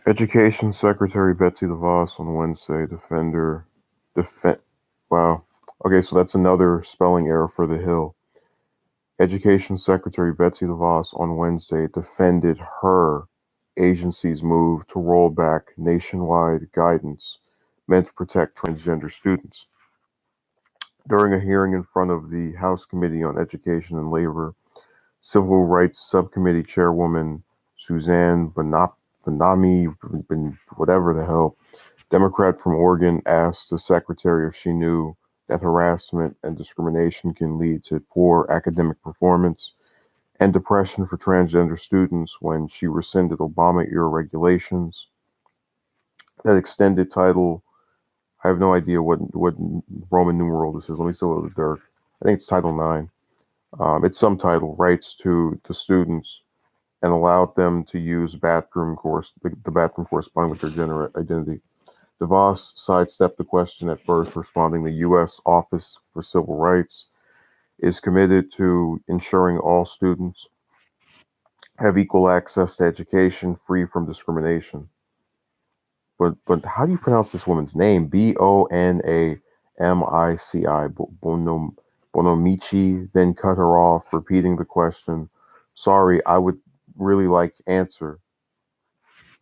Education Secretary Betsy DeVos on Wednesday, defend, wow. Okay, so that's another spelling error for the Hill. Education Secretary Betsy DeVos on Wednesday defended her agency's move to roll back nationwide guidance meant to protect transgender students. During a hearing in front of the House Committee on Education and Labor, Civil Rights Subcommittee Chairwoman Suzanne Banami, whatever the hell, Democrat from Oregon, asked the secretary if she knew that harassment and discrimination can lead to poor academic performance and depression for transgender students when she rescinded Obama era regulations that extended Title. I have no idea what Roman numeral this is. Let me see what the Dirk. I think it's Title 9. It's some title, rights to the students, and allowed them to use the bathroom corresponding with their gender identity. DeVos sidestepped the question at first, responding the U.S. Office for Civil Rights is committed to ensuring all students have equal access to education free from discrimination. But how do you pronounce this woman's name? Bonamici. Bonomici then cut her off, repeating the question. Sorry, I would really like answer.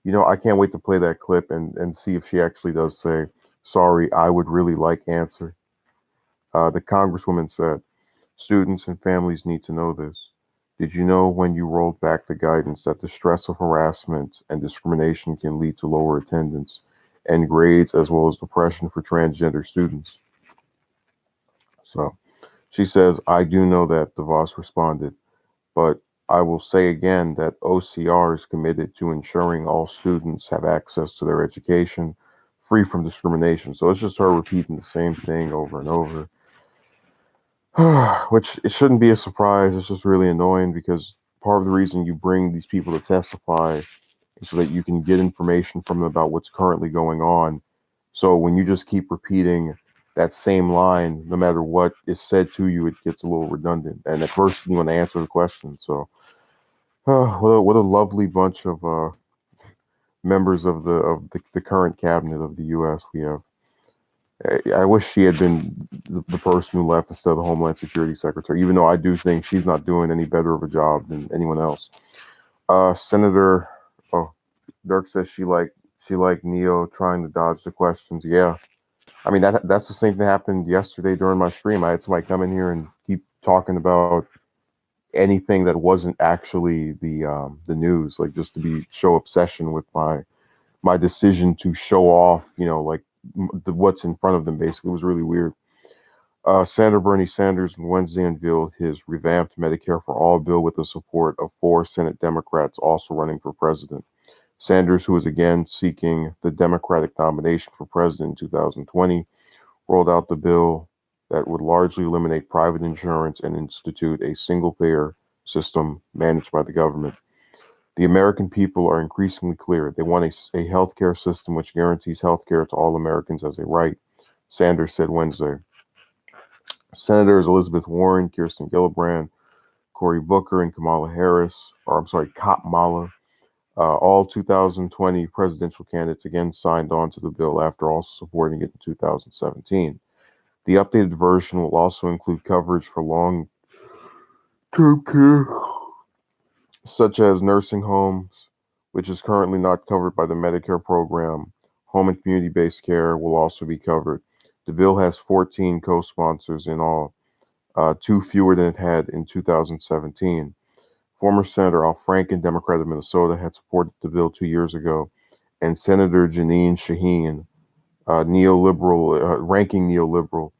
I can't wait to play that clip and see if she actually does say, sorry, I would really like answer. The Congresswoman said, students and families need to know this. Did you know when you rolled back the guidance that the stress of harassment and discrimination can lead to lower attendance and grades as well as depression for transgender students? So she says, I do know that, DeVos responded, but I will say again that OCR is committed to ensuring all students have access to their education free from discrimination. So it's just her repeating the same thing over and over. Which it shouldn't be a surprise. It's just really annoying because part of the reason you bring these people to testify is so that you can get information from them about what's currently going on. So when you just keep repeating that same line, no matter what is said to you, it gets a little redundant. And at first, you want to answer the question. So, what a lovely bunch of members of the current cabinet of the U.S. we have. I wish she had been the person who left instead of the Homeland Security Secretary, even though I do think she's not doing any better of a job than anyone else. Senator, oh, Dirk says she liked Neo trying to dodge the questions. Yeah, I mean that's the same thing that happened yesterday during my stream. I had somebody come in here and keep talking about anything that wasn't actually the news, like just to be show obsession with my decision to show off, like what's in front of them. Basically, it was really weird. Senator Bernie Sanders on Wednesday unveiled his revamped Medicare for All bill with the support of four Senate Democrats also running for president. Sanders, who is again seeking the Democratic nomination for president in 2020, rolled out the bill that would largely eliminate private insurance and institute a single payer system managed by the government. The American people are increasingly clear. They want a healthcare system which guarantees healthcare to all Americans as a right, Sanders said Wednesday. Senators Elizabeth Warren, Kirsten Gillibrand, Cory Booker, and Kamala Harris, or I'm sorry, Kamala, all 2020 presidential candidates again signed on to the bill after also supporting it in 2017. The updated version will also include coverage for long term care, such as nursing homes, which is currently not covered by the Medicare program. Home and community based care will also be covered. The bill has 14 co sponsors in all, two fewer than it had in 2017. Former Senator Al Franken, Democrat of Minnesota, had supported the bill 2 years ago, and Senator Jeanine Shaheen, ranking neoliberal,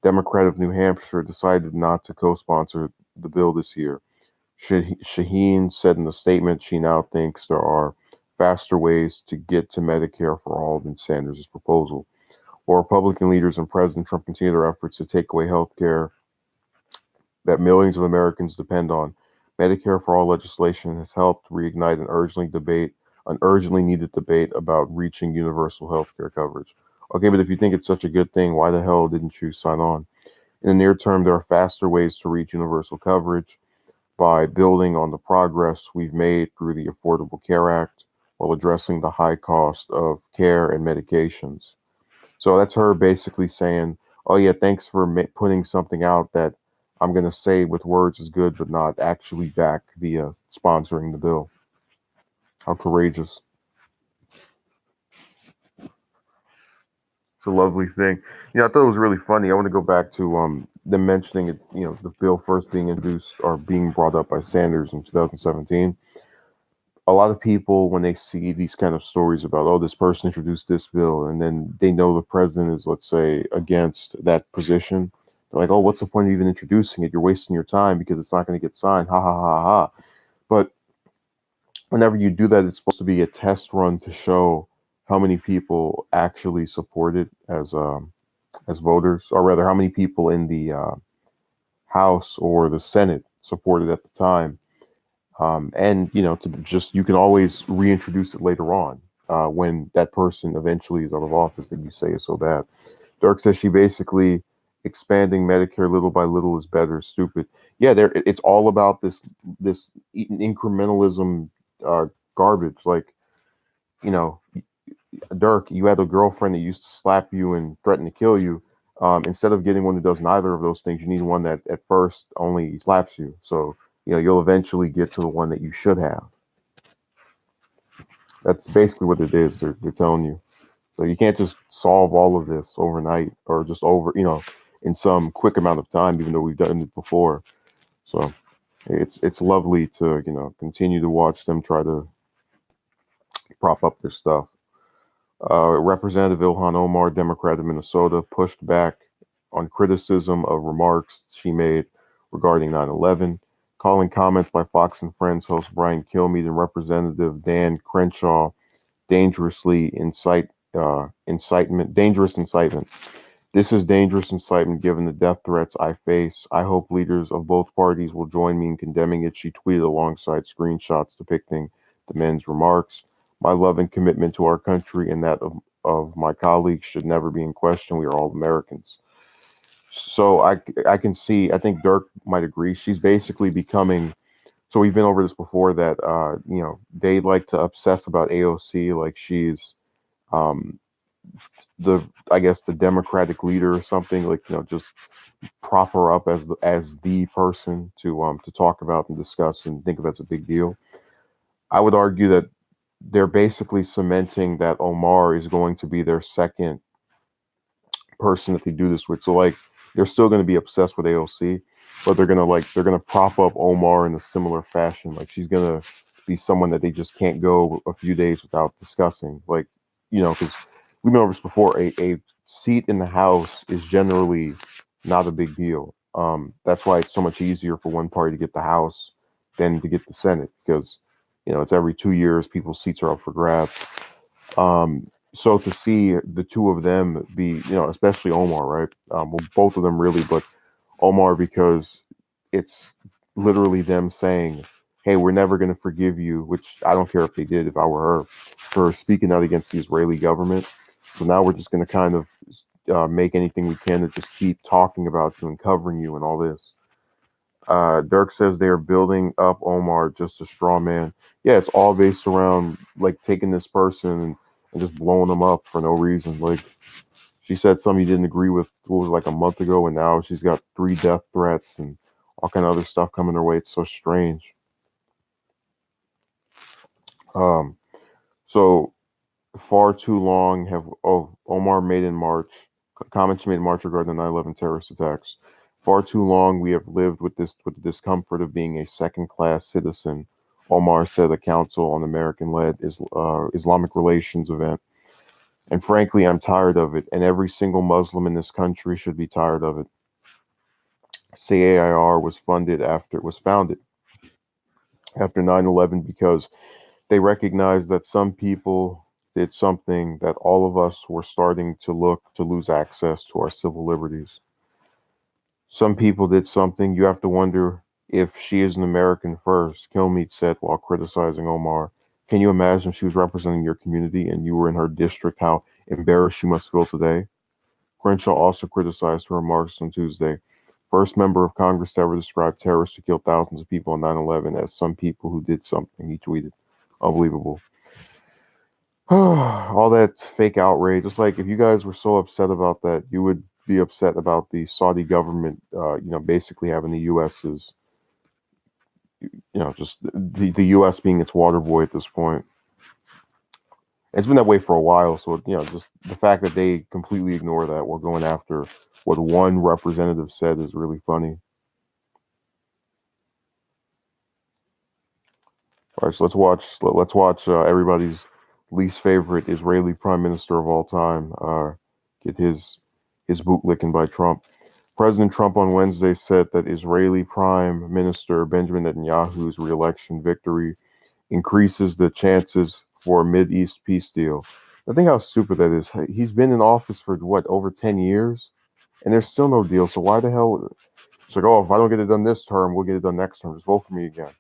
Democrat of New Hampshire, decided not to co-sponsor the bill this year. Shaheen said in a statement she now thinks there are faster ways to get to Medicare for all than Sanders' proposal. While Republican leaders and President Trump continue their efforts to take away health care that millions of Americans depend on, Medicare for All legislation has helped reignite an urgently needed debate about reaching universal health care coverage. Okay, but if you think it's such a good thing, why the hell didn't you sign on? In the near term, there are faster ways to reach universal coverage by building on the progress we've made through the Affordable Care Act, while addressing the high cost of care and medications. So that's her basically saying, "Oh yeah, thanks for putting something out that I'm going to say with words is good, but not actually back via sponsoring the bill." How courageous! It's a lovely thing. I thought it was really funny. I want to go back to them mentioning it. The bill first being introduced or being brought up by Sanders in 2017. A lot of people, when they see these kind of stories about, oh, this person introduced this bill, and then they know the president is, let's say, against that position, they're like, oh, what's the point of even introducing it? You're wasting your time because it's not going to get signed. Ha ha ha ha. But whenever you do that, it's supposed to be a test run to show how many people actually support it as voters, or rather, how many people in the House or the Senate supported at the time. And to just you can always reintroduce it later on when that person eventually is out of office that you say is so bad. Dirk says she basically expanding Medicare little by little is better. Stupid. Yeah, it's all about this incrementalism garbage. Like you know, Dirk, you had a girlfriend that used to slap you and threaten to kill you. Instead of getting one who does neither of those things, you need one that at first only slaps you. So you'll eventually get to the one that you should have. That's basically what it is. They're telling you. So you can't just solve all of this overnight or just in some quick amount of time, even though we've done it before. So it's lovely to continue to watch them try to prop up their stuff. Representative Ilhan Omar, Democrat of Minnesota, pushed back on criticism of remarks she made regarding 9/11, calling comments by Fox and Friends host Brian Kilmeade and Representative Dan Crenshaw dangerous incitement. This is dangerous incitement given the death threats I face. I hope leaders of both parties will join me in condemning it, she tweeted alongside screenshots depicting the men's remarks. My love and commitment to our country and that of my colleagues should never be in question. We are all Americans. So I can see, I think Dirk might agree. She's basically becoming, so we've been over this before that, they like to obsess about AOC like she's um, I guess the Democratic leader or something, like, just prop her up as the person to talk about and discuss and think of as a big deal. I would argue that they're basically cementing that Omar is going to be their second person that they do this with. So like they're still going to be obsessed with AOC, but they're gonna prop up Omar in a similar fashion. Like she's gonna be someone that they just can't go a few days without discussing. Like because we've been over this before. A seat in the House is generally not a big deal. That's why it's so much easier for one party to get the House than to get the Senate because it's every 2 years people's seats are up for grabs. So to see the two of them be, especially Omar, right? Well, both of them really, but Omar because it's literally them saying, "Hey, we're never going to forgive you," which I don't care if they did, if I were her, for speaking out against the Israeli government. So now we're just going to kind of make anything we can to just keep talking about you and covering you and all this. Dirk says they are building up Omar just a straw man. Yeah, it's all based around like taking this person and just blowing them up for no reason. Like she said something you didn't agree with, what was it, like a month ago, and now she's got 3 death threats and all kind of other stuff coming her way. It's so strange. Um, so far too long have Omar made in March comments she made in March regarding the 9/11 terrorist attacks. Far too long we have lived with the discomfort of being a second-class citizen. Omar said the Council on American-led Islamic Relations event. And frankly, I'm tired of it, and every single Muslim in this country should be tired of it. CAIR was founded after 9/11 because they recognized that some people did something that all of us were starting to look to lose access to our civil liberties. Some people did something you have to wonder if she is an American first, Kilmeade said while criticizing Omar. Can you imagine if she was representing your community and you were in her district, how embarrassed you must feel today? Crenshaw also criticized her remarks on Tuesday. First member of Congress to ever describe terrorists who killed thousands of people on 9/11 as some people who did something, he tweeted. Unbelievable. All that fake outrage. It's like if you guys were so upset about that, you would be upset about the Saudi government, basically having the U.S.'s, just the U.S. being its water boy at this point. It's been that way for a while. So, just the fact that they completely ignore that while going after what one representative said is really funny. All right, so let's watch everybody's least favorite Israeli prime minister of all time get his boot licking by Trump. President Trump on Wednesday said that Israeli Prime Minister Benjamin Netanyahu's reelection victory increases the chances for a Mid-East peace deal. I think how stupid that is. He's been in office for what, over 10 years, and there's still no deal. So why the hell? It's like, oh, if I don't get it done this term, we'll get it done next term. Just vote for me again.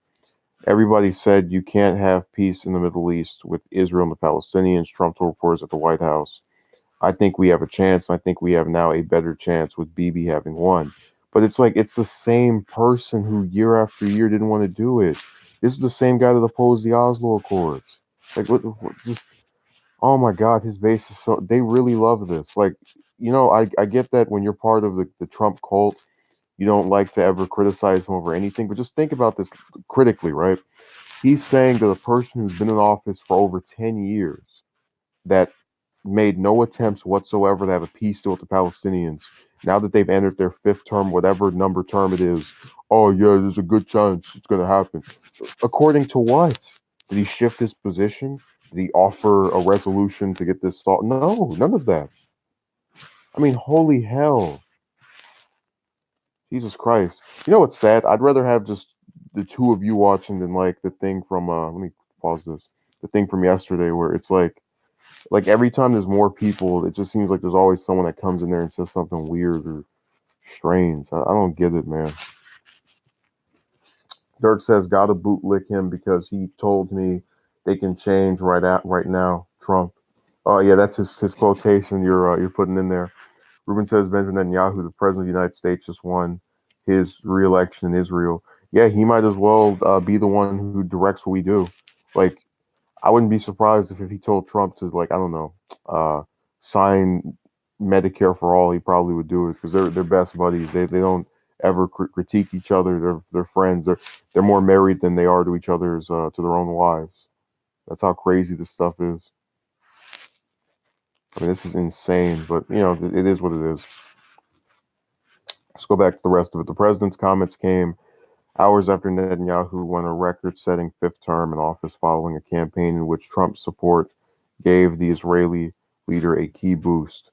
Everybody said you can't have peace in the Middle East with Israel and the Palestinians. Trump told reporters at the White House, I think we have a chance. I think we have now a better chance with Bibi having won. But it's like it's the same person who year after year didn't want to do it. This is the same guy that opposed the Oslo Accords. Like what just oh my God, his base is so they really love this. Like, I get that when you're part of the Trump cult, you don't like to ever criticize him over anything, but just think about this critically, right? He's saying that a person who's been in office for over 10 years that made no attempts whatsoever to have a peace deal with the Palestinians. Now that they've entered their fifth term, whatever number term it is, oh yeah, there's a good chance it's going to happen. According to what? Did he shift his position? Did he offer a resolution to get this solved? No, none of that. I mean, holy hell. Jesus Christ. You know what's sad? I'd rather have just the two of you watching than like the thing from let me pause this. The thing from yesterday where it's like every time there's more people, it just seems like there's always someone that comes in there and says something weird or strange. I don't get it, man. Dirk says, "Gotta bootlick him because he told me they can change right now." Trump. Oh yeah, that's his quotation you're putting in there. Ruben says Benjamin Netanyahu, the president of the United States, just won his re-election in Israel. Yeah, he might as well be the one who directs what we do. Like, I wouldn't be surprised if he told Trump to, like, I don't know, sign Medicare for all. He probably would do it because they're best buddies. They don't ever critique each other. They're friends. They're more married than they are to each other's to their own wives. That's how crazy this stuff is. I mean, this is insane, but it is what it is. Let's go back to the rest of it. The president's comments came hours after Netanyahu won a record setting fifth term in office following a campaign in which Trump's support gave the Israeli leader a key boost.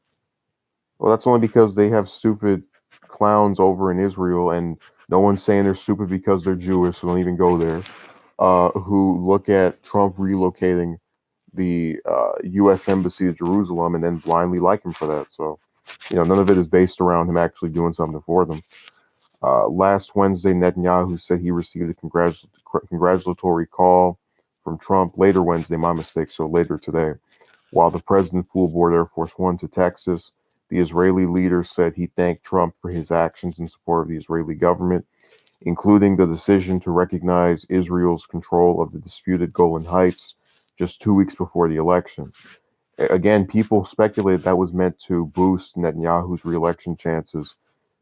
Well, that's only because they have stupid clowns over in Israel, and no one's saying they're stupid because they're Jewish, so don't even go there. Who look at Trump relocating the U.S. embassy to Jerusalem and then blindly like him for that. So, none of it is based around him actually doing something for them. Last Wednesday, Netanyahu said he received a congratulatory call from Trump. Later Wednesday, my mistake, so later today. While the president flew aboard Air Force One to Texas, the Israeli leader said he thanked Trump for his actions in support of the Israeli government, including the decision to recognize Israel's control of the disputed Golan Heights just 2 weeks before the election. Again, people speculated that was meant to boost Netanyahu's reelection chances,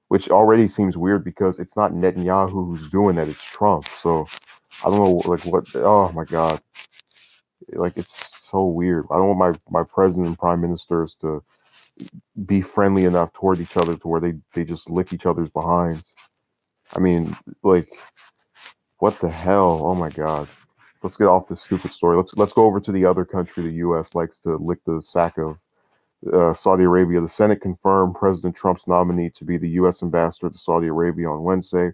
which already seems weird because it's not Netanyahu who's doing that, it's Trump. So I don't know, like what, oh my God. Like it's so weird. I don't want my president and prime ministers to be friendly enough toward each other to where they just lick each other's behinds. I mean, like, what the hell? Oh my God. Let's get off this stupid story. Let's go over to the other country the U.S. likes to lick the sack of. Saudi Arabia. The Senate confirmed President Trump's nominee to be the U.S. ambassador to Saudi Arabia on Wednesday,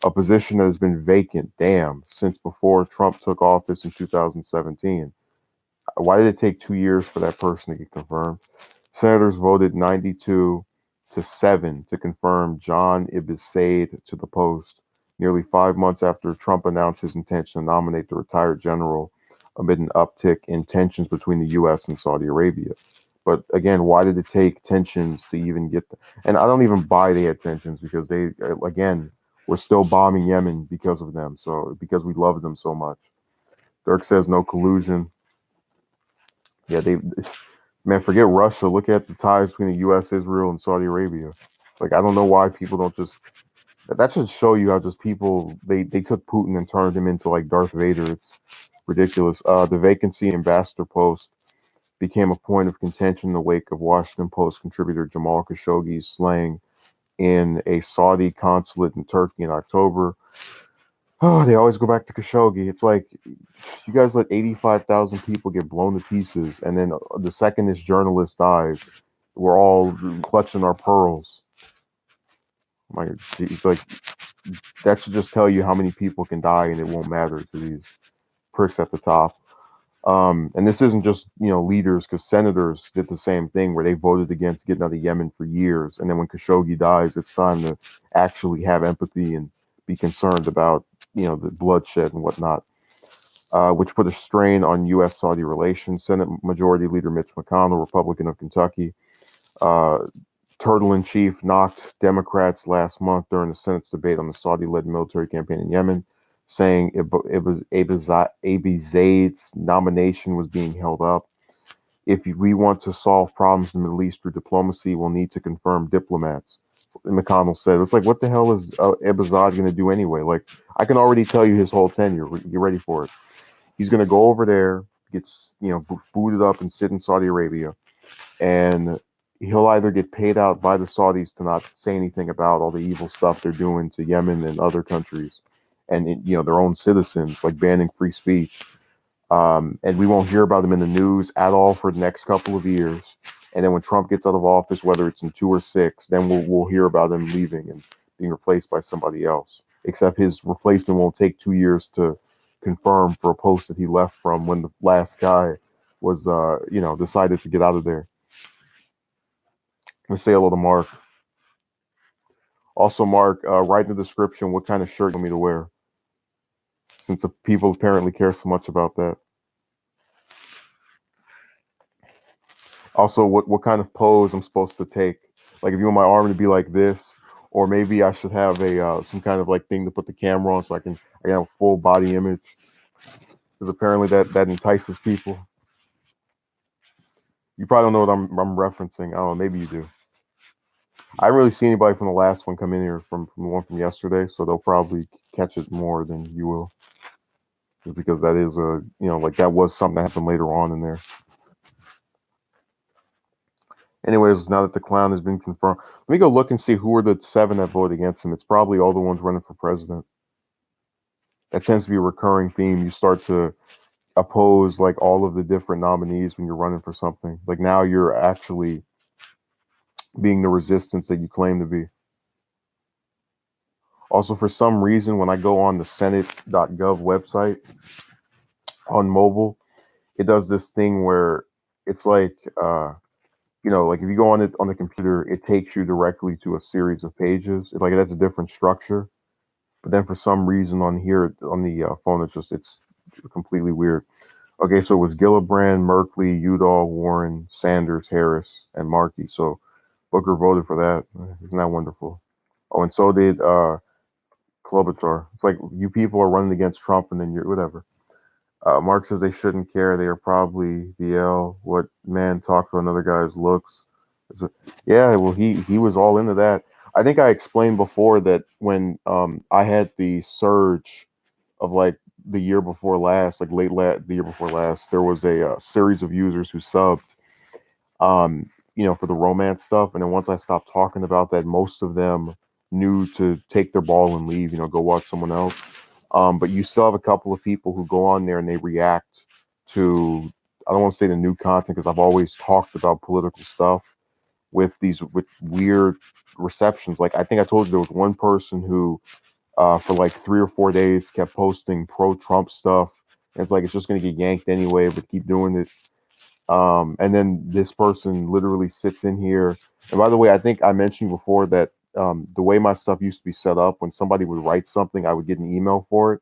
a position that has been vacant, since before Trump took office in 2017. Why did it take 2 years for that person to get confirmed? Senators voted 92-7 to confirm John Ibn Said to the post, nearly 5 months after Trump announced his intention to nominate the retired general amid an uptick in tensions between the U.S. and Saudi Arabia. But again, why did it take tensions to even get them? And I don't even buy they had tensions because again, we're still bombing Yemen because of them. So because we love them so much. Dirk says no collusion. Yeah, man, forget Russia. Look at the ties between the U.S., Israel, and Saudi Arabia. Like, I don't know why people don't just. That should show you how just people they took Putin and turned him into like Darth Vader. It's ridiculous. The vacancy ambassador post became a point of contention in the wake of Washington Post contributor Jamal Khashoggi's slaying in a Saudi consulate in Turkey in October. Oh, they always go back to Khashoggi. It's like you guys let 85,000 people get blown to pieces, and then the second this journalist dies, we're all clutching our pearls. My, it's like that should just tell you how many people can die, and it won't matter to these pricks at the top. And this isn't just leaders, because senators did the same thing where they voted against getting out of Yemen for years, and then when Khashoggi dies, it's time to actually have empathy and be concerned about the bloodshed and whatnot, which put a strain on U.S.-Saudi relations. Senate Majority Leader Mitch McConnell, Republican of Kentucky, uh, Turtle in Chief, knocked Democrats last month during the Senate's debate on the Saudi-led military campaign in Yemen, saying it was Abi Zaid's nomination was being held up. If we want to solve problems in the Middle East through diplomacy, we'll need to confirm diplomats. And McConnell said, it's like, what the hell is Abi Zaid going to do anyway? Like, I can already tell you his whole tenure. Get ready for it. He's going to go over there, gets booted up and sit in Saudi Arabia, and he'll either get paid out by the Saudis to not say anything about all the evil stuff they're doing to Yemen and other countries, and their own citizens, like banning free speech. And we won't hear about them in the news at all for the next couple of years. And then when Trump gets out of office, whether it's in 2 or 6, then we'll hear about him leaving and being replaced by somebody else. Except his replacement won't take 2 years to confirm for a post that he left from when the last guy was, decided to get out of there. Let's say hello to Mark. Also, Mark, write in the description what kind of shirt you want me to wear, since the people apparently care so much about that. Also, what kind of pose I'm supposed to take. Like, if you want my arm to be like this, or maybe I should have a some kind of like thing to put the camera on so I can have a full body image, because apparently that entices people. You probably don't know what I'm referencing. I don't know. Maybe you do. I haven't really seen anybody from the last one come in here from the one from yesterday, so they'll probably catch it more than you will, just because that is like that was something that happened later on in there. Anyways, now that the clown has been confirmed, let me go look and see who are the 7 that voted against him. It's probably all the ones running for president. That tends to be a recurring theme. You start to oppose like all of the different nominees when you're running for something. Like, now you're actually being the resistance that you claim to be. Also, for some reason, when I go on the Senate.gov website on mobile, it does this thing where it's like, like if you go on it on the computer, it takes you directly to a series of pages. It's like that's a different structure. But then for some reason on here on the phone, it's completely weird. Okay, so it was Gillibrand, Merkley, Udall, Warren, Sanders, Harris, and Markey. So Booker voted for that. Isn't that wonderful? Oh, and so did Klobuchar. It's like you people are running against Trump, and then you're whatever. Mark says they shouldn't care. They are probably DL. What man talked to another guy's looks? Yeah, well, he was all into that. I think I explained before that when I had the surge of like the year before last, like the year before last, there was a series of users who subbed, for the romance stuff. And then once I stopped talking about that, most of them knew to take their ball and leave, go watch someone else. But you still have a couple of people who go on there and they react to, I don't want to say the new content, because I've always talked about political stuff with weird receptions. Like, I think I told you there was one person who, for like 3 or 4 days, kept posting pro-Trump stuff. And it's like, it's just going to get yanked anyway, but keep doing it. And then this person literally sits in here. And by the way, I think I mentioned before that the way my stuff used to be set up, when somebody would write something, I would get an email for it.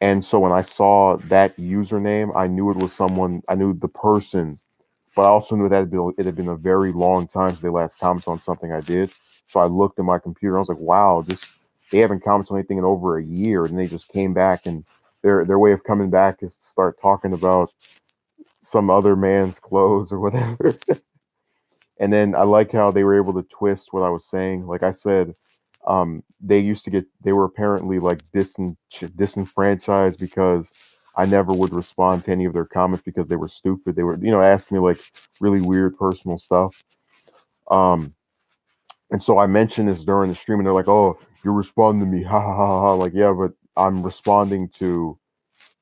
And so when I saw that username, I knew it was someone, I knew the person, but I also knew that it had been a very long time since they last commented on something I did. So I looked at my computer. I was like, wow, they haven't commented on anything in over a year. And they just came back, and their way of coming back is to start talking about some other man's clothes or whatever. And then I like how they were able to twist what I was saying. Like I said, they were apparently like disenfranchised because I never would respond to any of their comments because they were stupid. They were, asking me like really weird personal stuff. Um, and so I mentioned this during the stream, and they're like, "Oh, you're responding to me, ha ha ha ha." Like, yeah, but I'm responding to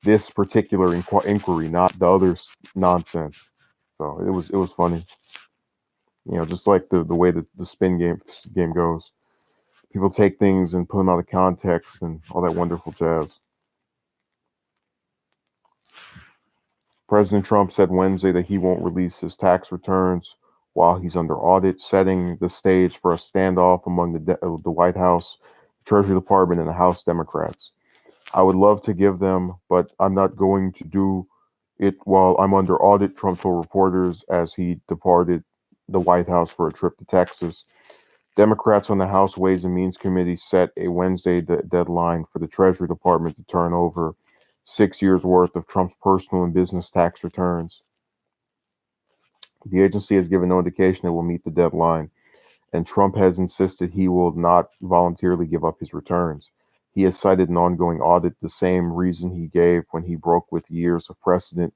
this particular inquiry, not the other nonsense. So it was funny, just like the way that the spin game goes. People take things and put them out of context and all that wonderful jazz. President Trump said Wednesday that he won't release his tax returns while he's under audit, setting the stage for a standoff among the White House, Treasury Department, and the House Democrats. I would love to give them, but I'm not going to do it while I'm under audit, Trump told reporters as he departed the White House for a trip to Texas. Democrats on the House Ways and Means Committee set a Wednesday deadline for the Treasury Department to turn over 6 years' worth of Trump's personal and business tax returns. The agency has given no indication it will meet the deadline, and Trump has insisted he will not voluntarily give up his returns. He has cited an ongoing audit, the same reason he gave when he broke with years of precedent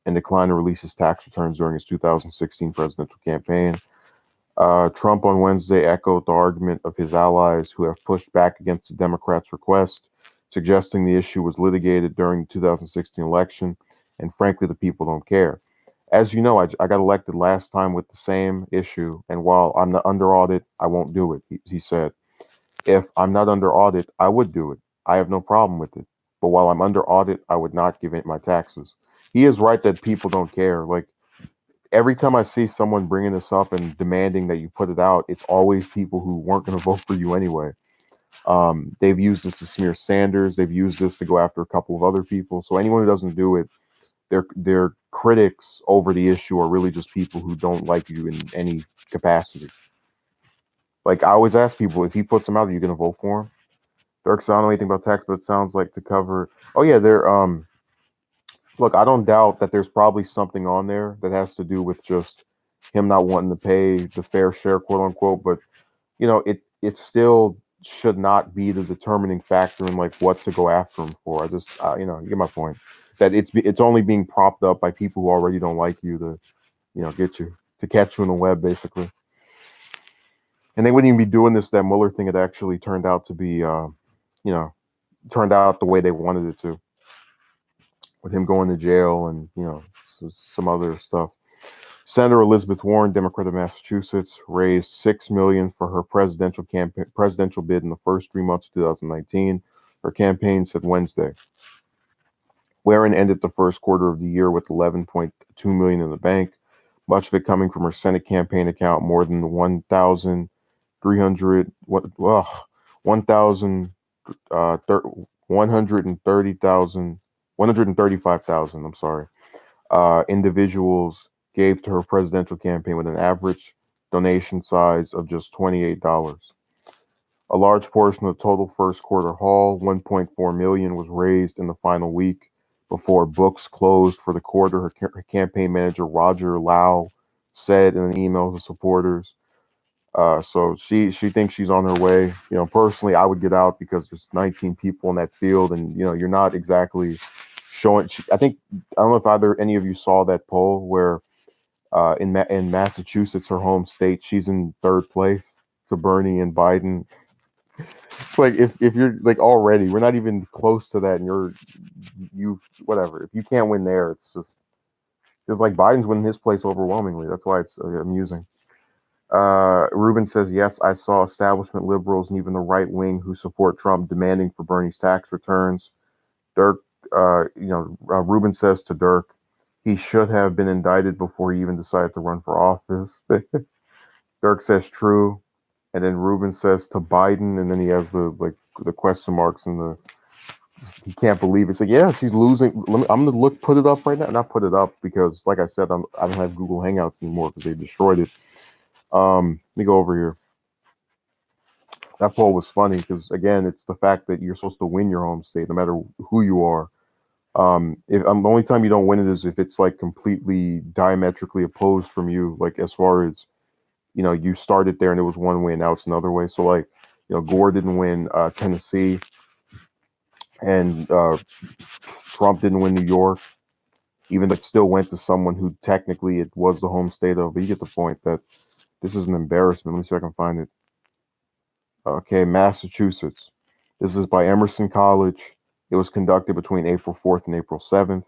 and declined to release his tax returns during his 2016 presidential campaign. Trump on Wednesday echoed the argument of his allies who have pushed back against the Democrats' request, suggesting the issue was litigated during the 2016 election, and frankly, the people don't care. As you know, I got elected last time with the same issue, and while I'm not under audit, I won't do it, he said. If I'm not under audit, I would do it. I have no problem with it. But while I'm under audit, I would not give it my taxes. He is right that people don't care. Like, every time I see someone bringing this up and demanding that you put it out, it's always people who weren't going to vote for you anyway. They've used this to smear Sanders. They've used this to go after a couple of other people. So anyone who doesn't do it, their critics over the issue are really just people who don't like you in any capacity. Like I always ask people, if he puts them out, are you going to vote for him? Dirk, I don't know anything about tax, but it sounds like to cover. Oh yeah, they're look, I don't doubt that there's probably something on there that has to do with just him not wanting to pay the fair share, quote unquote. But it still should not be the determining factor in like what to go after him for. I just you get my point. That it's only being propped up by people who already don't like you to get you to catch you in the web basically. And they wouldn't even be doing this. That Mueller thing had actually turned out to be turned out the way they wanted it to, with him going to jail and some other stuff. Senator Elizabeth Warren, Democrat of Massachusetts, raised $6 million for her presidential bid in the first 3 months of 2019. Her campaign said Wednesday. Warren ended the first quarter of the year with $11.2 million in the bank, much of it coming from her Senate campaign account. More than 1,300, 135,000. I'm sorry. Individuals gave to her presidential campaign with an average donation size of just $28. A large portion of the total first quarter haul, $1.4 million, was raised in the final week before books closed for the quarter. Her campaign manager, Roger Lau, said in an email to supporters. So she thinks she's on her way. Personally, I would get out because there's 19 people in that field, and you're not exactly showing. I don't know if any of you saw that poll where in Massachusetts, her home state, she's in third place to Bernie and Biden. It's like if you're like already, we're not even close to that, and you whatever. If you can't win there, it's just like Biden's winning his place overwhelmingly. That's why it's amusing. Rubin says, yes, I saw establishment liberals and even the right wing who support Trump demanding for Bernie's tax returns. Dirk, Rubin says to Dirk, he should have been indicted before he even decided to run for office. Dirk says true. And then Rubin says to Biden, and then he has the question marks and he can't believe it. It's like, yeah, she's losing. I'm gonna put it up right now. Not put it up because, like I said, I don't have Google Hangouts anymore because they destroyed it. Let me go over here. That poll was funny because, again, it's the fact that you're supposed to win your home state no matter who you are. If the only time you don't win it is if it's like completely diametrically opposed from you, like as far as you started there and it was one way and now it's another way. So like, Gore didn't win Tennessee, and Trump didn't win New York, even though it still went to someone who technically it was the home state of. But you get the point that this is an embarrassment. Let me see if I can find it. Okay, Massachusetts. This is by Emerson College. It was conducted between April 4th and April 7th.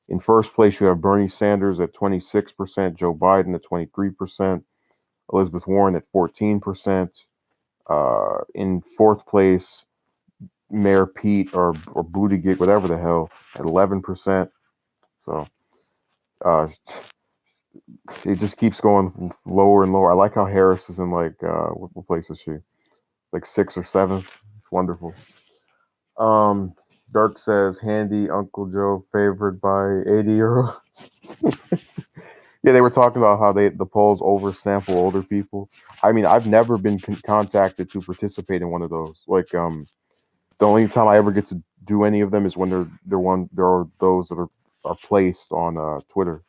In first place, you have Bernie Sanders at 26%, Joe Biden at 23%, Elizabeth Warren at 14%. In fourth place, Mayor Pete or Buttigieg, whatever the hell, at 11%. So uh, it just keeps going lower and lower. I like how Harris is in like what place is she? Like sixth or seventh. It's wonderful. Um, Dirk says handy Uncle Joe favored by 80 euros. Yeah, they were talking about how the polls oversample older people. I mean, I've never been contacted to participate in one of those. Like, the only time I ever get to do any of them is when there are those that are placed on Twitter.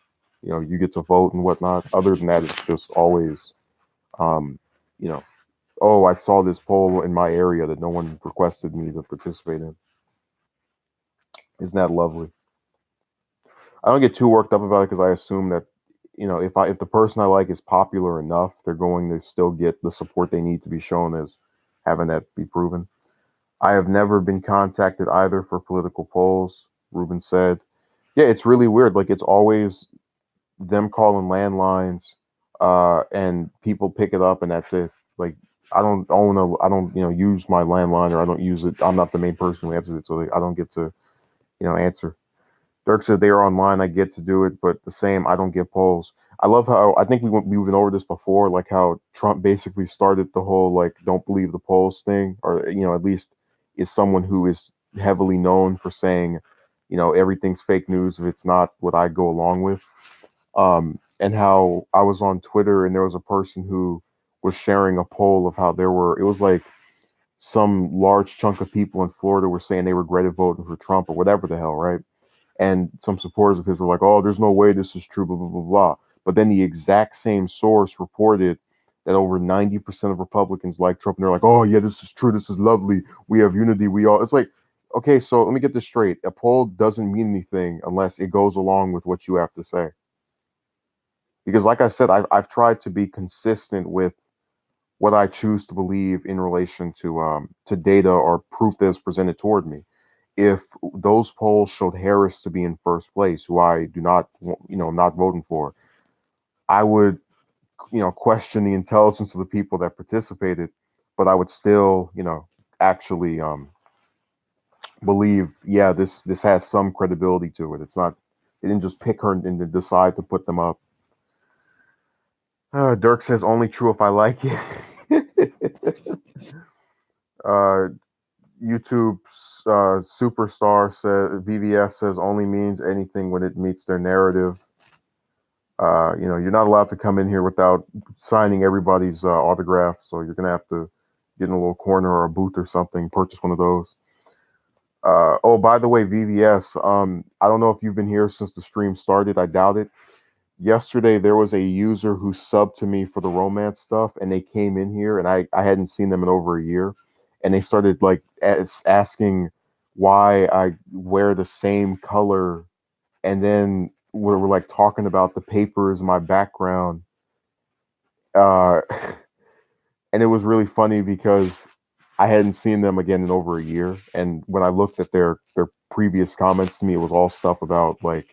You get to vote and whatnot. Other than that, it's just always, um, you know, oh, I saw this poll in my area that no one requested me to participate in. Isn't that lovely? I don't get too worked up about it because I assume that if the person I like is popular enough, they're going to still get the support they need to be shown as having that be proven. I have never been contacted either for political polls, Ruben said. Yeah, it's really weird. Like, it's always them calling landlines, and people pick it up, and that's it. Like, I don't own I don't, use my landline, or I don't use it. I'm not the main person who answers it, so I don't get to, answer. Dirk said they are online. I get to do it, but the same, I don't get polls. I love how I think we've been over this before, like how Trump basically started the whole like don't believe the polls thing, or at least is someone who is heavily known for saying, everything's fake news if it's not what I go along with. And how I was on Twitter and there was a person who was sharing a poll of how it was like some large chunk of people in Florida were saying they regretted voting for Trump or whatever the hell, right? And some supporters of his were like, "Oh, there's no way this is true," blah blah blah blah. But then the exact same source reported that over 90% of Republicans like Trump, and they're like, "Oh yeah, this is true. This is lovely. We have unity. We all." It's like, okay, so let me get this straight. A poll doesn't mean anything unless it goes along with what you have to say. Because, like I said, I've tried to be consistent with what I choose to believe in relation to data or proof that is presented toward me. If those polls showed Harris to be in first place, who I do not, not voting for, I would, question the intelligence of the people that participated, but I would still, actually believe, yeah, this has some credibility to it. It's not, they didn't just pick her and decide to put them up. Dirk says only true if I like it. uh, YouTube superstar says VVS says only means anything when it meets their narrative. You're not allowed to come in here without signing everybody's autograph, so you're gonna have to get in a little corner or a booth or something, purchase one of those. Oh, by the way, VVS, I don't know if you've been here since the stream started. I doubt it. Yesterday, there was a user who subbed to me for the romance stuff, and they came in here, and I hadn't seen them in over a year, and they started like asking why I wear the same color, and then we're like talking about the papers, my background, uh, and it was really funny because I hadn't seen them again in over a year, and when I looked at their previous comments to me, it was all stuff about like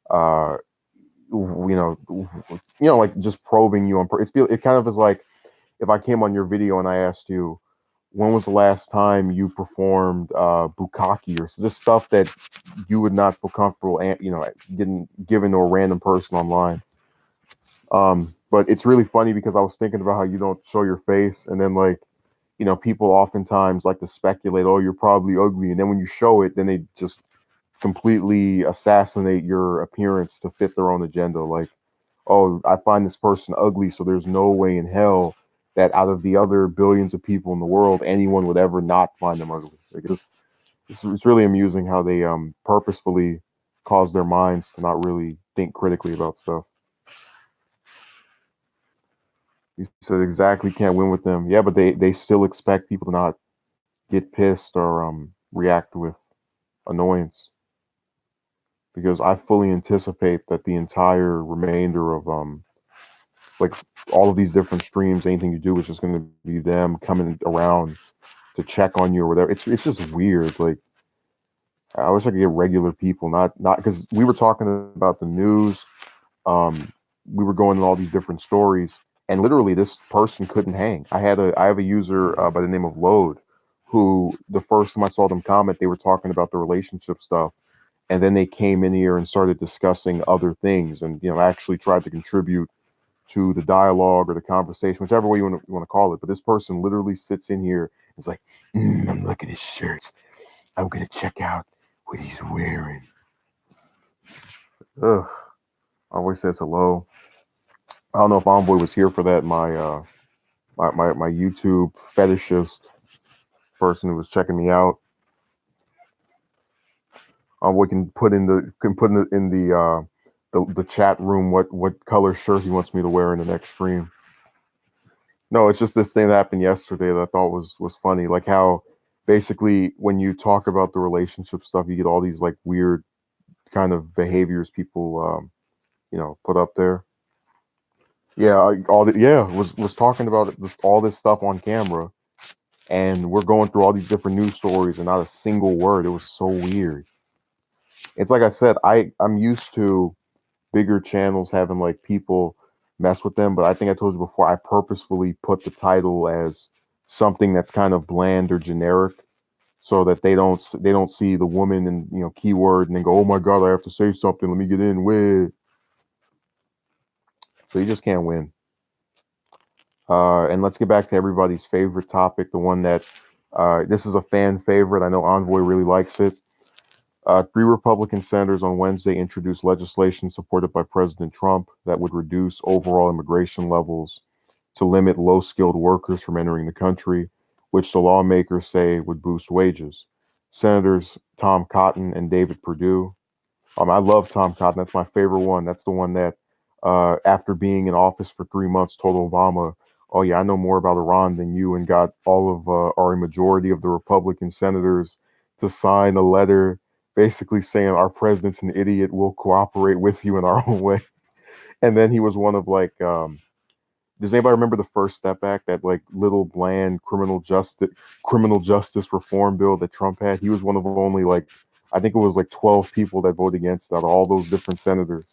uh like just probing you on. It kind of is like if I came on your video and I asked you when was the last time you performed bukkake or just stuff that you would not feel comfortable and getting given to a random person online. But it's really funny because I was thinking about how you don't show your face, and then like people oftentimes like to speculate, oh, you're probably ugly, and then when you show it, then they just completely assassinate your appearance to fit their own agenda. Like, oh, I find this person ugly, so there's no way in hell that out of the other billions of people in the world, anyone would ever not find them ugly. Like, It's really amusing how they purposefully cause their minds to not really think critically about stuff. You said exactly can't win with them. Yeah, but they still expect people to not get pissed or react with annoyance, because I fully anticipate that the entire remainder of like all of these different streams, anything you do is just going to be them coming around to check on you or whatever. It's just weird. Like I wish I could get regular people, not because we were talking about the news. Um, we were going in all these different stories, and literally this person couldn't hang. I have a user by the name of Load, who the first time I saw them comment, they were talking about the relationship stuff, and then they came in here and started discussing other things, and actually tried to contribute to the dialogue or the conversation, whichever way you want to call it. But this person literally sits in here. It's like, I'm looking at his shirts. I'm gonna check out what he's wearing. Ugh. I always says hello. I don't know if Envoy was here for that. My YouTube fetishist person who was checking me out. Envoy can put in the chat room what color shirt he wants me to wear in the next stream. No, it's just this thing that happened yesterday that I thought was funny. Like how basically when you talk about the relationship stuff, you get all these like weird kind of behaviors people put up there. Yeah, was talking about all this stuff on camera, and we're going through all these different news stories and not a single word. It was so weird. It's like I said, I'm used to bigger channels having like people mess with them, but I think I told you before, I purposefully put the title as something that's kind of bland or generic, so that they don't see the woman and keyword and then go, oh my god, I have to say something, let me get in with. So you just can't win. And let's get back to everybody's favorite topic, the one that this is a fan favorite. I know Envoy really likes it. Three Republican senators on Wednesday introduced legislation supported by President Trump that would reduce overall immigration levels to limit low skilled workers from entering the country, which the lawmakers say would boost wages. Senators Tom Cotton and David Perdue. I love Tom Cotton. That's my favorite one. That's the one that, after being in office for 3 months, told Obama, "Oh yeah, I know more about Iran than you," and got all of or a majority of the Republican senators to sign a letter basically saying our president's an idiot. We'll cooperate with you in our own way. And then he was one of like, does anybody remember the First Step Act, that like little bland criminal justice reform bill that Trump had? He was one of only like, I think it was like 12 people that voted against out of all those different senators.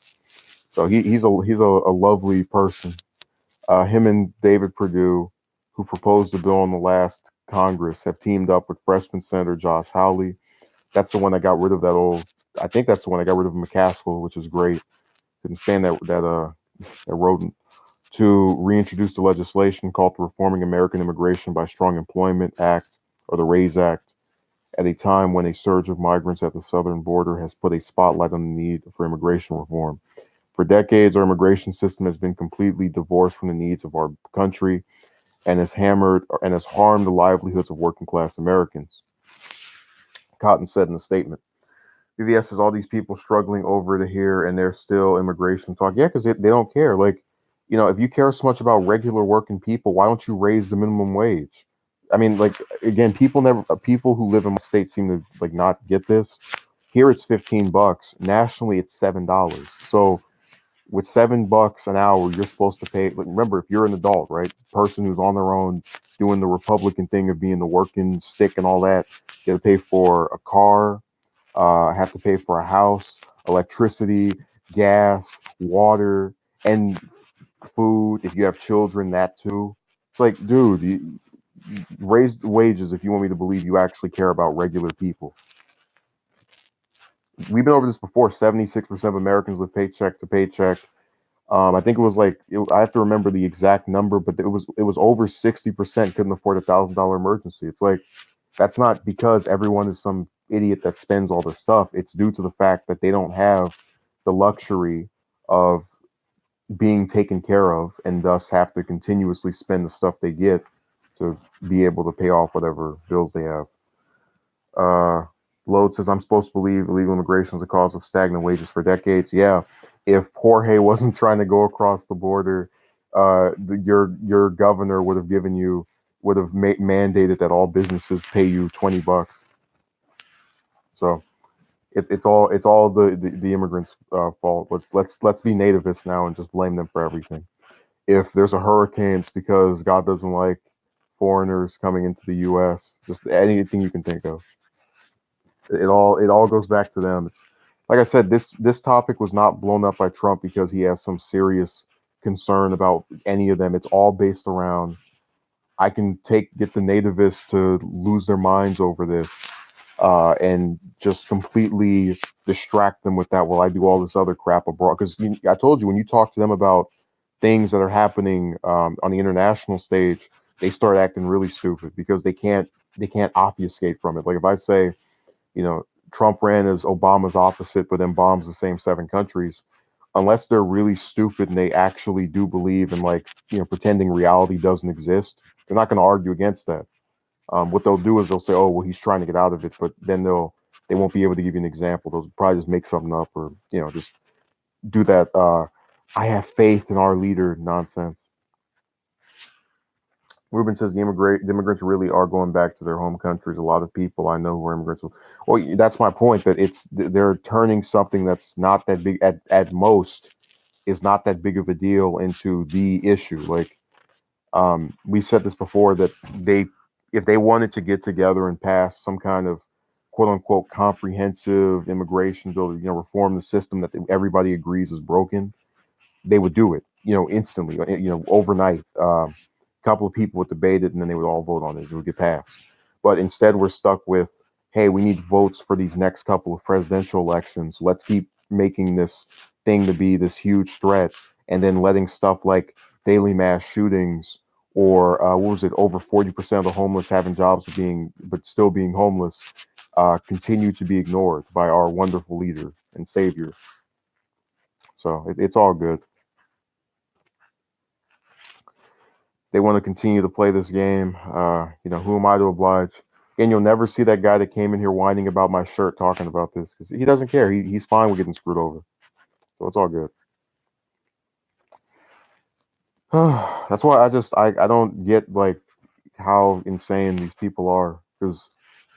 So he's a lovely person. Him and David Perdue, who proposed the bill in the last Congress, have teamed up with freshman Senator Josh Hawley. That's the one that got rid of that old. I think that's the one that got rid of McCaskill, which is great. Couldn't stand that rodent. To reintroduce the legislation called the Reforming American Immigration by Strong Employment Act, or the RAISE Act, at a time when a surge of migrants at the southern border has put a spotlight on the need for immigration reform. For decades, our immigration system has been completely divorced from the needs of our country and has harmed the livelihoods of working class Americans. Cotton said in a statement. BVS has all these people struggling over to here, and there's still immigration talk. Yeah, because they don't care. Like, if you care so much about regular working people, why don't you raise the minimum wage? I mean, like, again, people who live in my state seem to like not get this. Here it's $15. Nationally, it's $7. So with $7 an hour, you're supposed to pay. Like, remember, if you're an adult, right, person who's on their own doing the Republican thing of being the working stick and all that, you have to pay for a car, have to pay for a house, electricity, gas, water, and food. If you have children, that too. It's like, dude, you raise the wages if you want me to believe you actually care about regular people. We've been over this before. 76% of Americans live paycheck to paycheck. I think it was like I have to remember the exact number, but it was over 60% couldn't afford $1,000 emergency. It's like, that's not because everyone is some idiot that spends all their stuff. It's due to the fact that they don't have the luxury of being taken care of, and thus have to continuously spend the stuff they get to be able to pay off whatever bills they have. Load says, I'm supposed to believe illegal immigration is the cause of stagnant wages for decades. Yeah, if Jorge wasn't trying to go across the border, your governor would have given you would have mandated that all businesses pay you $20. So it's all the immigrants' fault. Let's be nativists now and just blame them for everything. If there's a hurricane, it's because God doesn't like foreigners coming into the U.S. Just anything you can think of. It all goes back to them. It's like I said, this topic was not blown up by Trump because he has some serious concern about any of them. It's all based around I can get the nativists to lose their minds over this, and just completely distract them with that. Well, I do all this other crap abroad because I told you when you talk to them about things that are happening on the international stage, they start acting really stupid because they can't obfuscate from it. Like if I say, Trump ran as Obama's opposite, but then bombs the same 7 countries. Unless they're really stupid and they actually do believe in pretending reality doesn't exist, they're not going to argue against that. What they'll do is they'll say, "Oh, well, he's trying to get out of it," but then they won't be able to give you an example. They'll probably just make something up or just do that. I have faith in our leader nonsense. Ruben says the immigrants really are going back to their home countries. A lot of people I know who are immigrants. Well, that's my point. That they're turning something that's not that big at most is not that big of a deal into the issue. Like we said this before that if they wanted to get together and pass some kind of quote unquote comprehensive immigration bill, reform the system that everybody agrees is broken, they would do it, instantly, overnight. A couple of people would debate it and then they would all vote on it. It would get passed. But instead, we're stuck with, hey, we need votes for these next couple of presidential elections. Let's keep making this thing to be this huge threat and then letting stuff like daily mass shootings or what was it, over 40% of the homeless having jobs but still being homeless, continue to be ignored by our wonderful leader and savior. So it's all good. They want to continue to play this game. Who am I to oblige? And you'll never see that guy that came in here whining about my shirt talking about this because he doesn't care. He's fine with getting screwed over. So it's all good. That's why I don't get like how insane these people are. Because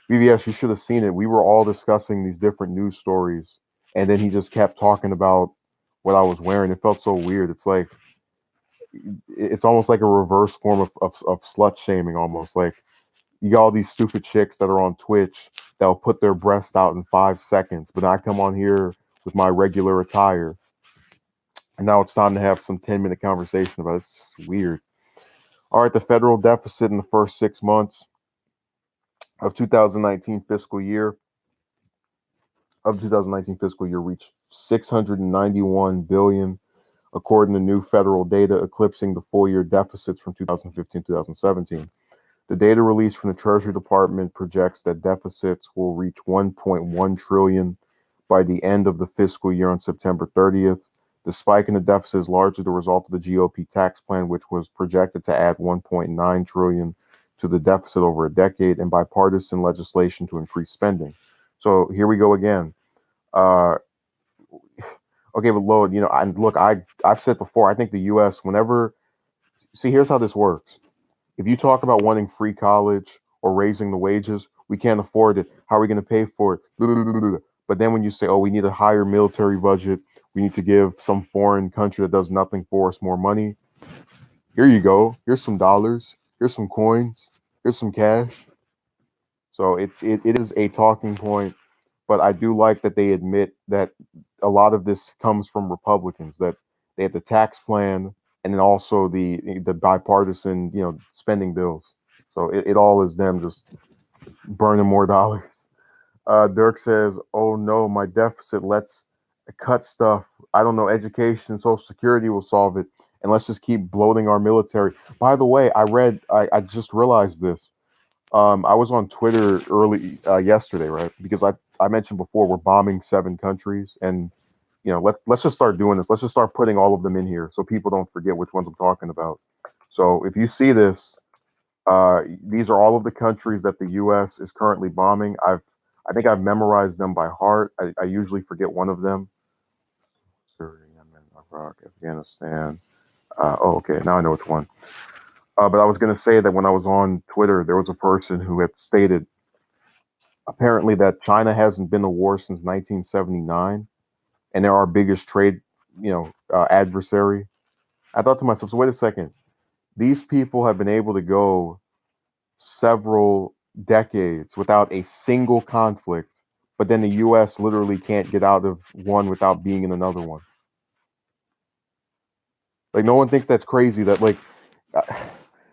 BBS, you should have seen it. We were all discussing these different news stories, and then he just kept talking about what I was wearing. It felt so weird. It's almost like a reverse form of slut shaming, almost like you got all these stupid chicks that are on Twitch that'll put their breast out in 5 seconds, but I come on here with my regular attire, and now it's time to have some 10-minute conversation about it. It's just weird. All right, the federal deficit in the first 6 months of 2019 fiscal year reached 691 billion, according to new federal data, eclipsing the full year deficits from 2015-2017. The data released from the Treasury Department projects that deficits will reach 1.1 trillion by the end of the fiscal year on September 30th. The spike in the deficit is largely the result of the GOP tax plan, which was projected to add 1.9 trillion to the deficit over a decade, and bipartisan legislation to increase spending. So here we go again. Okay, but load, I've said before, I think the U.S. here's how this works. If you talk about wanting free college or raising the wages, we can't afford it. How are we going to pay for it? But then when you say, oh, we need a higher military budget, we need to give some foreign country that does nothing for us more money. Here you go. Here's some dollars. Here's some coins. Here's some cash. So it is a talking point, but I do like that they admit that a lot of this comes from Republicans, that they have the tax plan and then also the bipartisan, spending bills. So it all is them just burning more dollars. Dirk says, "Oh no, my deficit. Let's cut stuff. I don't know. Education, Social Security will solve it, and let's just keep bloating our military." By the way, I just realized this. I was on Twitter early yesterday, right? Because I mentioned before we're bombing 7 countries, and let's just start doing this. Let's just start putting all of them in here so people don't forget which ones I'm talking about. So if you see this, these are all of the countries that the U.S. is currently bombing. I think I've memorized them by heart. I usually forget one of them. Syria, Yemen, Iraq, Afghanistan. Okay, now I know which one. But I was going to say that when I was on Twitter, there was a person who had stated apparently that China hasn't been to war since 1979, and they're our biggest trade, adversary. I thought to myself, so wait a second. These people have been able to go several decades without a single conflict, but then the U.S. literally can't get out of one without being in another one. Like no one thinks that's crazy. That like uh,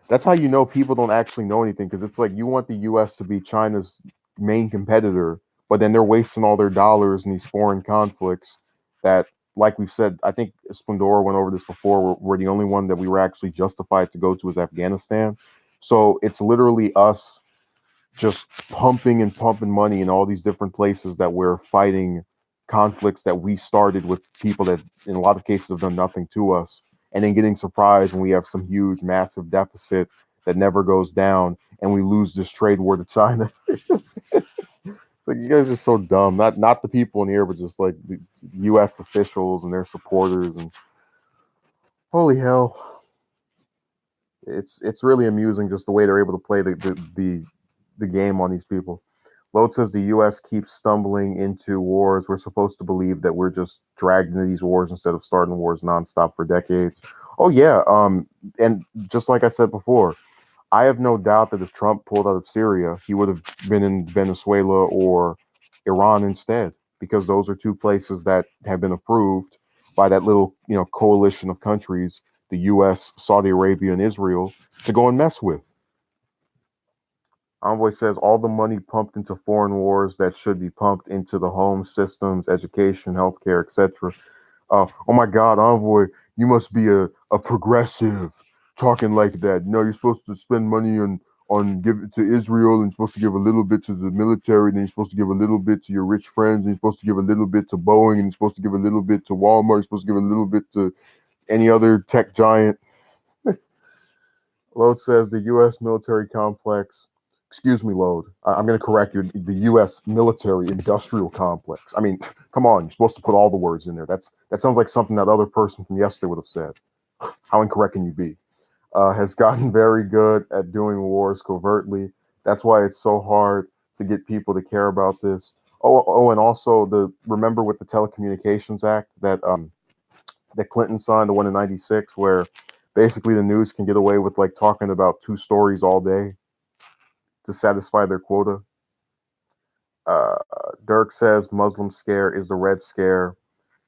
that's how you know people don't actually know anything because it's like you want the U.S. to be China's main competitor, but then they're wasting all their dollars in these foreign conflicts. That, like we've said, I think Splendora went over this before. We're the only one that we were actually justified to go to is Afghanistan. So it's literally us just pumping and pumping money in all these different places that we're fighting conflicts that we started with people that in a lot of cases have done nothing to us and then getting surprised when we have some huge massive deficit that never goes down and we lose this trade war to China. Like you guys are so dumb. Not the people in here, but just like the US officials and their supporters and holy hell. It's really amusing just the way they're able to play the game on these people. Load says the U.S. keeps stumbling into wars. We're supposed to believe that we're just dragged into these wars instead of starting wars nonstop for decades. Oh yeah, and just like I said before, I have no doubt that if Trump pulled out of Syria, he would have been in Venezuela or Iran instead, because those are two places that have been approved by that little coalition of countries, the U.S., Saudi Arabia, and Israel, to go and mess with. Envoy says all the money pumped into foreign wars that should be pumped into the home systems, education, healthcare, etc. Oh my God, Envoy, you must be a progressive talking like that. No, you're supposed to spend money on give it to Israel, and you're supposed to give a little bit to the military, then you're supposed to give a little bit to your rich friends, and you're supposed to give a little bit to Boeing, and you're supposed to give a little bit to Walmart, you're supposed to give a little bit to any other tech giant. Load says the U.S. military complex. Excuse me, Load. I'm going to correct you. The U.S. military industrial complex. I mean, come on. You're supposed to put all the words in there. That sounds like something that other person from yesterday would have said. How incorrect can you be? Has gotten very good at doing wars covertly. That's why it's so hard to get people to care about this. Oh, and also remember with the Telecommunications Act that Clinton signed, the one in '96, where basically the news can get away with like talking about two stories all day to satisfy their quota. Uh, Dirk says Muslim scare is the Red Scare.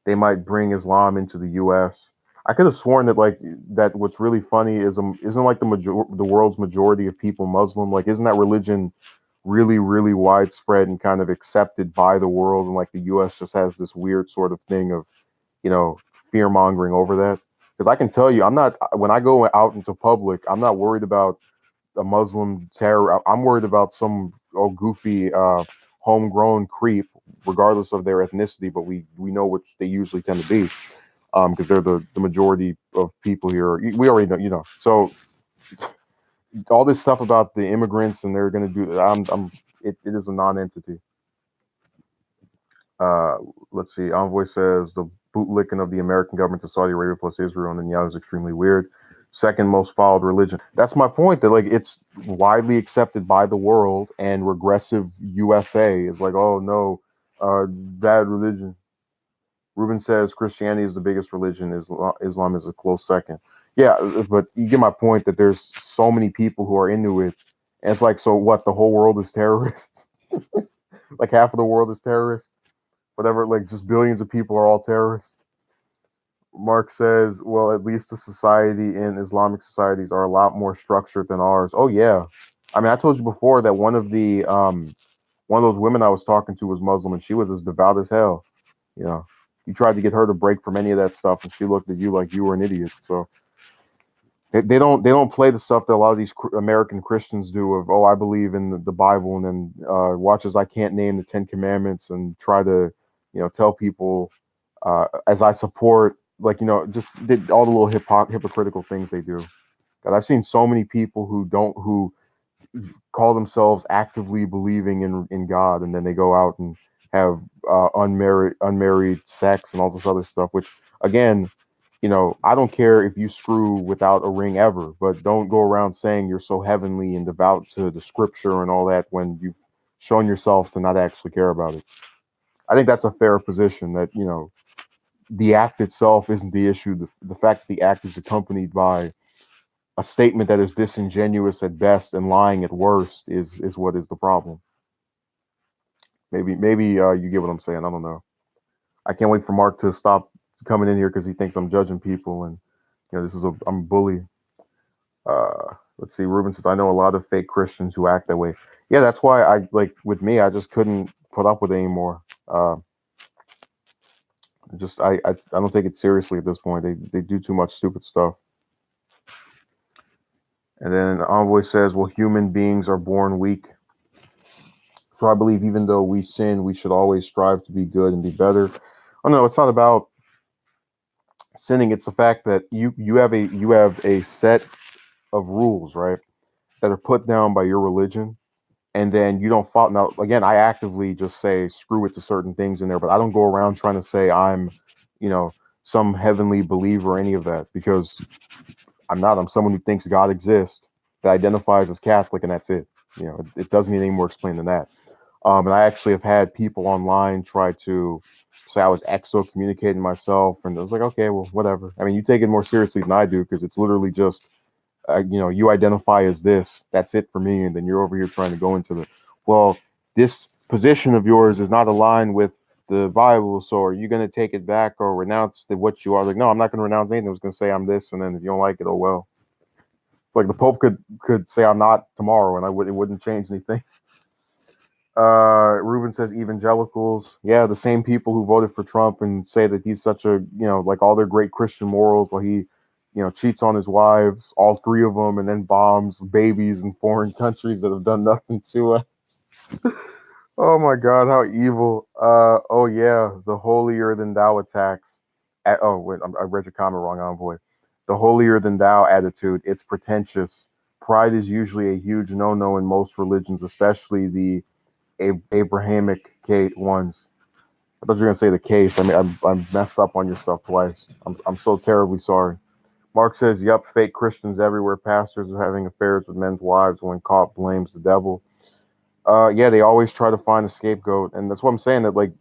They might bring Islam into the U.S. I could have sworn that like that. What's really funny is isn't like the world's majority of people Muslim. Like, isn't that religion really really widespread and kind of accepted by the world? And like the U.S. just has this weird sort of thing of fear mongering over that. Because I can tell you, I'm not when I go out into public, I'm not worried about a Muslim terror. I'm worried about some goofy homegrown creep, regardless of their ethnicity. But we know which they usually tend to be, because they're the majority of people here. We already know. So all this stuff about the immigrants and they're going to do. It is a non-entity. Uh, let's see. Envoy says the bootlicking of the American government to Saudi Arabia plus Israel and Netanyahu is extremely weird. Second most followed religion. That's my point. That like it's widely accepted by the world, and regressive USA is like, oh no, bad religion. Ruben says Christianity is the biggest religion. Islam is a close second. Yeah, but you get my point that there's so many people who are into it, and it's like, so what? The whole world is terrorist. Like half of the world is terrorist. Whatever, like just billions of people are all terrorists. Mark says, well, at least the society in Islamic societies are a lot more structured than ours. Oh yeah. I mean, I told you before that one of those women I was talking to was Muslim and she was as devout as hell. You know, you tried to get her to break from any of that stuff and she looked at you like you were an idiot. So they don't play the stuff that a lot of these American Christians do of, oh, I believe in the Bible, and then watch as I can't name the 10 Commandments and try to tell people as I support, like, just did all the little hypocritical things they do. God, I've seen so many people who call themselves actively believing in God, and then they go out and have unmarried sex and all this other stuff. Which again, I don't care if you screw without a ring ever, but don't go around saying you're so heavenly and devout to the scripture and all that when you've shown yourself to not actually care about it. I think that's a fair position that, the act itself isn't the issue. The fact that the act is accompanied by a statement that is disingenuous at best and lying at worst is what is the problem. Maybe you get what I'm saying. I don't know. I can't wait for Mark to stop coming in here because he thinks I'm judging people, and I'm a bully. Let's see. Ruben says I know a lot of fake Christians who act that way. Yeah, that's why I like with me. I just couldn't put up with it anymore. I don't take it seriously at this point. They do too much stupid stuff. And then Envoy says, well, human beings are born weak. So I believe even though we sin, we should always strive to be good and be better. Oh no, it's not about sinning. It's the fact that you have a set of rules, right, that are put down by your religion, and then you don't follow. Now, again, I actively just say screw it to certain things in there, but I don't go around trying to say I'm, some heavenly believer or any of that, because I'm not. I'm someone who thinks God exists, that identifies as Catholic, and that's it. It doesn't need any more explained than that. And I actually have had people online try to say I was exo communicating myself, and I was like, okay, well, whatever. I mean, you take it more seriously than I do, because it's literally just, you identify as this. That's it for me, and then you're over here trying to go into well, this position of yours is not aligned with the Bible, so are you going to take it back or renounce what you are? Like, no, I'm not going to renounce anything. I was going to say I'm this, and then if you don't like it, oh well. Like the Pope could say I'm not tomorrow, and it wouldn't change anything. Ruben says evangelicals, yeah, the same people who voted for Trump and say that he's such a, like all their great Christian morals, while he, cheats on his wives, all three of them, and then bombs babies in foreign countries that have done nothing to us. Oh my God, how evil! Oh yeah, the holier than thou attacks. Oh wait, I read your comment wrong, Envoy. The holier than thou attitude. It's pretentious. Pride is usually a huge no-no in most religions, especially the Abrahamic ones. I thought you were gonna say the case. I mean, I'm messed up on your stuff twice. I'm so terribly sorry. Mark says, "Yup, fake Christians everywhere. Pastors are having affairs with men's wives. When caught, blames the devil." Yeah, they always try to find a scapegoat, and that's what I'm saying. That like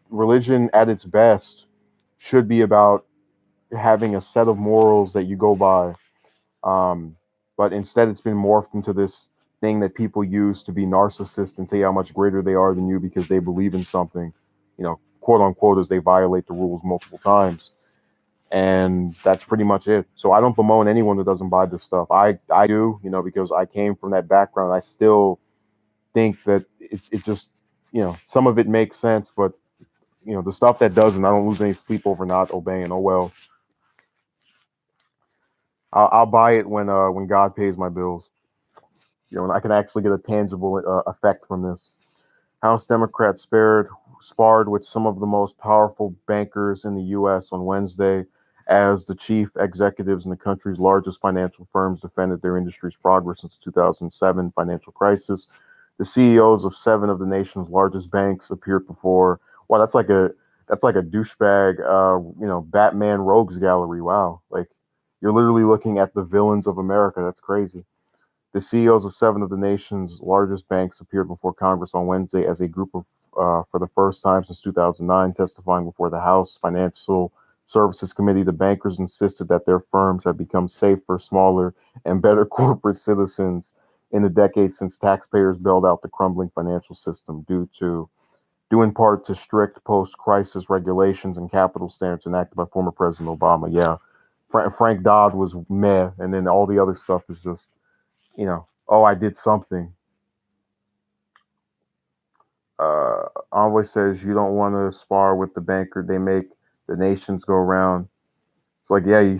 religion at its best should be about having a set of morals that you go by. But instead, it's been morphed into this thing that people use to be narcissists and tell you how much greater they are than you because they believe in something, quote unquote, as they violate the rules multiple times. And that's pretty much it. So I don't bemoan anyone that doesn't buy this stuff. I do, because I came from that background. I still think that it just, some of it makes sense, but the stuff that doesn't, I don't lose any sleep over not obeying. Oh well, I'll buy it when God pays my bills. And I can actually get a tangible effect from this. House Democrats sparred with some of the most powerful bankers in the U.S. on Wednesday as the chief executives in the country's largest financial firms defended their industry's progress since the 2007 financial crisis. The CEOs of 7 of the nation's largest banks appeared before. Wow, that's like a douchebag, Batman rogues gallery. Wow, like you're literally looking at the villains of America. That's crazy. The CEOs of 7 of the nation's largest banks appeared before Congress on Wednesday as a group of, for the first time since 2009, testifying before the House Financial Services Committee. The bankers insisted that their firms have become safer, smaller, and better corporate citizens in the decades since taxpayers bailed out the crumbling financial system due in part to strict post-crisis regulations and capital standards enacted by former President Obama. Yeah, Frank Dodd was meh, and then all the other stuff is just, oh, I did something. Envoy says you don't want to spar with the banker. They make the nations go around. It's like, yeah, you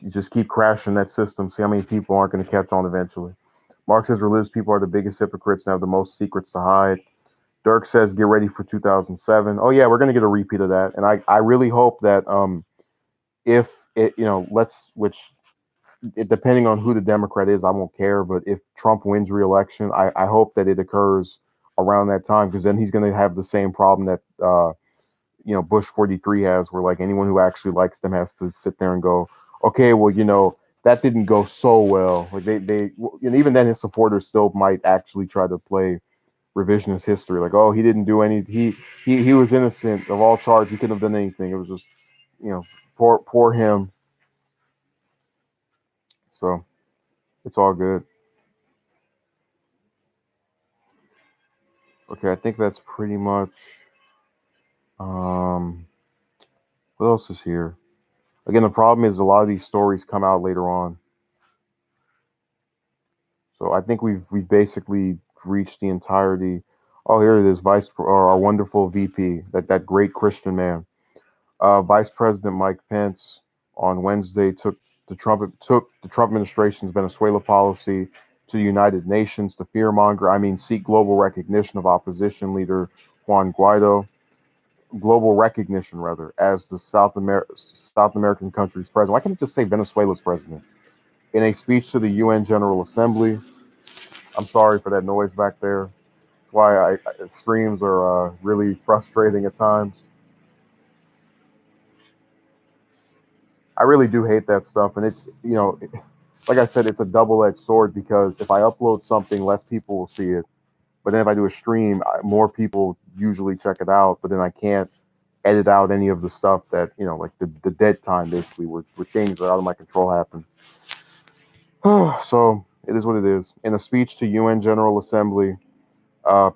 just keep crashing that system. See how many people aren't going to catch on eventually. Mark says religious people are the biggest hypocrites and have the most secrets to hide. Dirk says get ready for 2007. Oh yeah, we're going to get a repeat of that. And I really hope that if it, which depending on who the Democrat is, I won't care. But if Trump wins re-election, I hope that it occurs around that time, because then he's going to have the same problem that Bush 43 has, where like anyone who actually likes them has to sit there and go, okay, well, that didn't go so well. Like and even then his supporters still might actually try to play revisionist history, like, oh, he didn't do any, he was innocent of all charge, he couldn't have done anything, it was just, poor him. So it's all good. Okay, I think that's pretty much. What else is here? Again, the problem is a lot of these stories come out later on. So I think we've basically reached the entirety. Oh, here it is, our wonderful VP, that great Christian man, Vice President Mike Pence, on Wednesday took the Trump administration's Venezuela policy to the United Nations to fearmonger. Seek global recognition of opposition leader Juan Guaido, global recognition rather, as the South American country's president. Why can't it just say Venezuela's president? In a speech to the UN General Assembly. I'm sorry for that noise back there. That's why streams are really frustrating at times. I really do hate that stuff, and it's like I said, it's a double-edged sword, because if I upload something, less people will see it. But then if I do a stream, more people usually check it out. But then I can't edit out any of the stuff that like the dead time, basically, where things that are out of my control happen. So it is what it is. In a speech to UN General Assembly,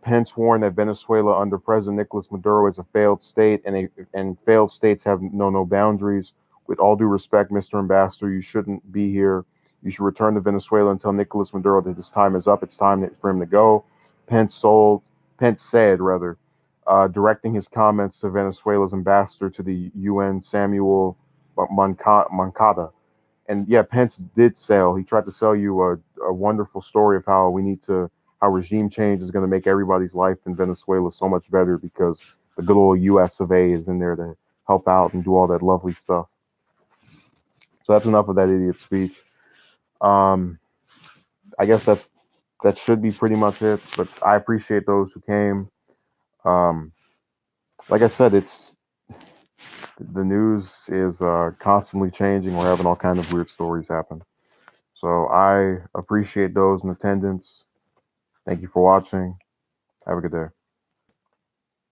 Pence warned that Venezuela under President Nicolas Maduro is a failed state, and failed states have no boundaries. With all due respect, Mr. Ambassador, you shouldn't be here. You should return to Venezuela until Nicolas Maduro that his time is up. It's time for him to go. Pence said, directing his comments to Venezuela's ambassador to the UN, Samuel Moncada. And yeah, Pence did sell. He tried to sell you a wonderful story of how regime change is going to make everybody's life in Venezuela so much better, because the good old US of A is in there to help out and do all that lovely stuff. So that's enough of that idiot speech. I guess that should be pretty much it, but I appreciate those who came. Like I said, the news is constantly changing. We're having all kinds of weird stories happen. So I appreciate those in attendance. Thank you for watching. Have a good day.